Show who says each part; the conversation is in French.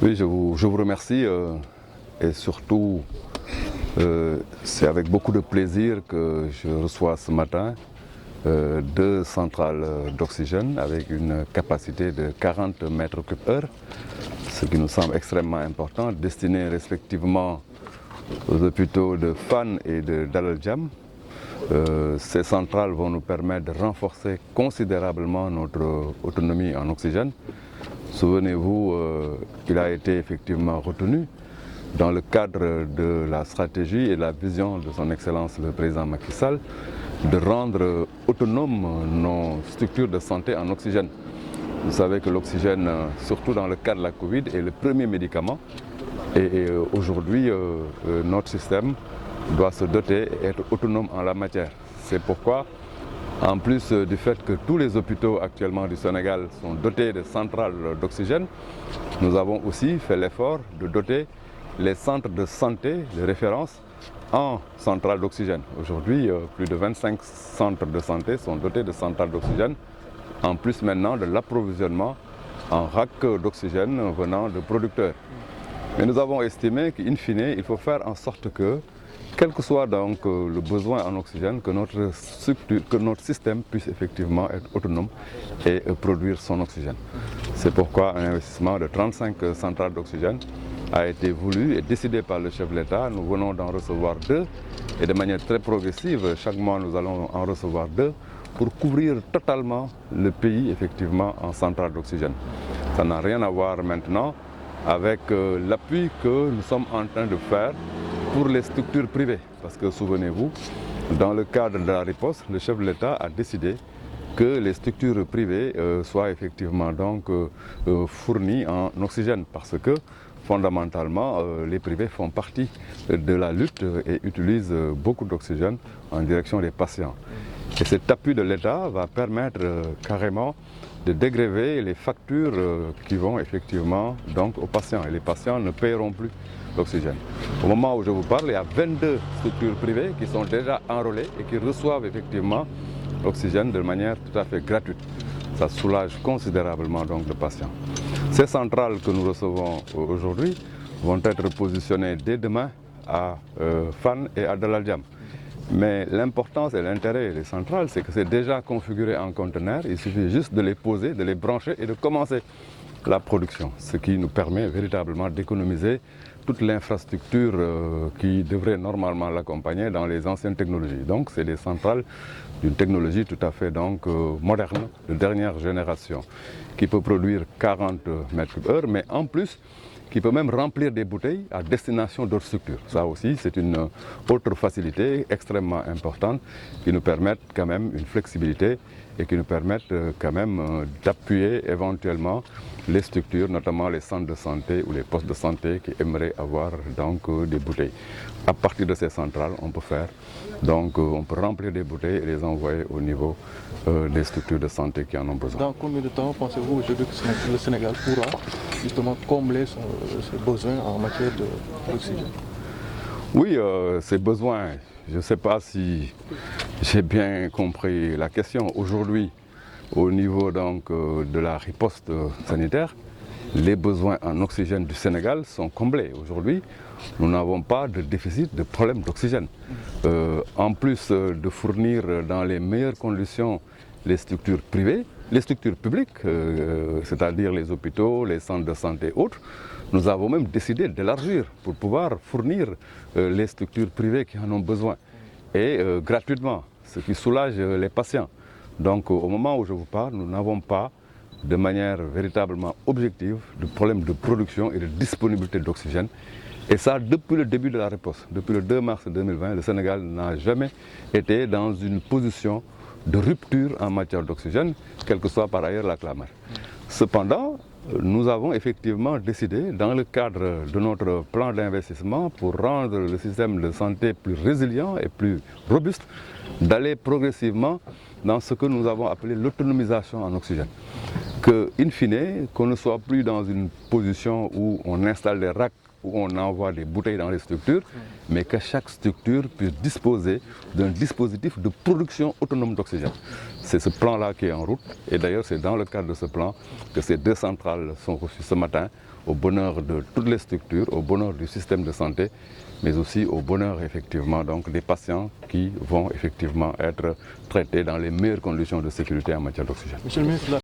Speaker 1: Oui, je vous remercie et surtout, c'est avec beaucoup de plaisir que je reçois ce matin deux centrales d'oxygène avec une capacité de 40 mètres cubes heure, ce qui nous semble extrêmement important, destinées respectivement aux hôpitaux de Fann et de Dalal Jamm. Ces centrales vont nous permettre de renforcer considérablement notre autonomie en oxygène. Souvenez-vous, il a été effectivement retenu dans le cadre de la stratégie et de la vision de son Excellence le Président Macky Sall de rendre autonomes nos structures de santé en oxygène. Vous savez que l'oxygène, surtout dans le cas de la Covid, est le premier médicament et aujourd'hui notre système doit se doter et être autonome en la matière. C'est pourquoi, en plus du fait que tous les hôpitaux actuellement du Sénégal sont dotés de centrales d'oxygène, nous avons aussi fait l'effort de doter les centres de santé de référence en centrales d'oxygène. Aujourd'hui, plus de 25 centres de santé sont dotés de centrales d'oxygène, en plus maintenant de l'approvisionnement en rack d'oxygène venant de producteurs. Mais nous avons estimé qu'in fine, il faut faire en sorte que, quel que soit donc le besoin en oxygène, que notre structure, que notre système puisse effectivement être autonome et produire son oxygène. C'est pourquoi un investissement de 35 centrales d'oxygène a été voulu et décidé par le chef de l'État. Nous venons d'en recevoir deux et de manière très progressive, chaque mois nous allons en recevoir deux pour couvrir totalement le pays effectivement en centrales d'oxygène. Ça n'a rien à voir maintenant avec l'appui que nous sommes en train de faire pour les structures privées. Parce que souvenez-vous, dans le cadre de la riposte, le chef de l'État a décidé que les structures privées soient effectivement donc fournies en oxygène parce que fondamentalement les privés font partie de la lutte et utilisent beaucoup d'oxygène en direction des patients. Et cet appui de l'État va permettre carrément de dégrever les factures qui vont effectivement donc aux patients et les patients ne paieront plus l'oxygène. Au moment où je vous parle, il y a 22 structures privées qui sont déjà enrôlées et qui reçoivent effectivement l'oxygène de manière tout à fait gratuite. Ça soulage considérablement donc le patient. Ces centrales que nous recevons aujourd'hui vont être positionnées dès demain à Fann et à Dalal Jamm. Mais l'importance et l'intérêt des centrales, c'est que c'est déjà configuré en conteneur. Il suffit juste de les poser, de les brancher et de commencer la production. Ce qui nous permet véritablement d'économiser toute l'infrastructure qui devrait normalement l'accompagner dans les anciennes technologies. Donc c'est des centrales d'une technologie tout à fait donc, moderne, de dernière génération, qui peut produire 40 mètres cubes heure, mais en plus qui peut même remplir des bouteilles à destination d'autres structures. Ça aussi, c'est une autre facilité extrêmement importante qui nous permet quand même une flexibilité et qui nous permettent quand même d'appuyer éventuellement les structures, notamment les centres de santé ou les postes de santé qui aimeraient avoir donc des bouteilles. À partir de ces centrales, on peut faire, donc on peut remplir des bouteilles et les envoyer au niveau des structures de santé qui en ont besoin.
Speaker 2: Dans combien de temps pensez-vous aujourd'hui que le Sénégal pourra justement combler ses besoins en matière d'oxygène?
Speaker 1: Oui, ces besoins, je ne sais pas si j'ai bien compris la question. Aujourd'hui, au niveau donc, de la riposte sanitaire, les besoins en oxygène du Sénégal sont comblés. Aujourd'hui, nous n'avons pas de déficit, de problème d'oxygène. En plus de fournir dans les meilleures conditions les structures privées, les structures publiques, c'est-à-dire les hôpitaux, les centres de santé et autres, nous avons même décidé d'élargir pour pouvoir fournir les structures privées qui en ont besoin et gratuitement, ce qui soulage les patients. Donc au moment où je vous parle, nous n'avons pas de manière véritablement objective de problème de production et de disponibilité d'oxygène. Et ça depuis le début de la riposte. Depuis le 2 mars 2020, le Sénégal n'a jamais été dans une position de rupture en matière d'oxygène, quelle que soit par ailleurs la clameur. Cependant, nous avons effectivement décidé, dans le cadre de notre plan d'investissement pour rendre le système de santé plus résilient et plus robuste, d'aller progressivement dans ce que nous avons appelé l'autonomisation en oxygène. Que, in fine, qu'on ne soit plus dans une position où on installe des racks où on envoie des bouteilles dans les structures, mais que chaque structure puisse disposer d'un dispositif de production autonome d'oxygène. C'est ce plan-là qui est en route, et d'ailleurs c'est dans le cadre de ce plan que ces 2 centrales sont reçues ce matin, au bonheur de toutes les structures, au bonheur du système de santé, mais aussi au bonheur effectivement donc, des patients qui vont effectivement être traités dans les meilleures conditions de sécurité en matière d'oxygène.
Speaker 2: Monsieur le ministre,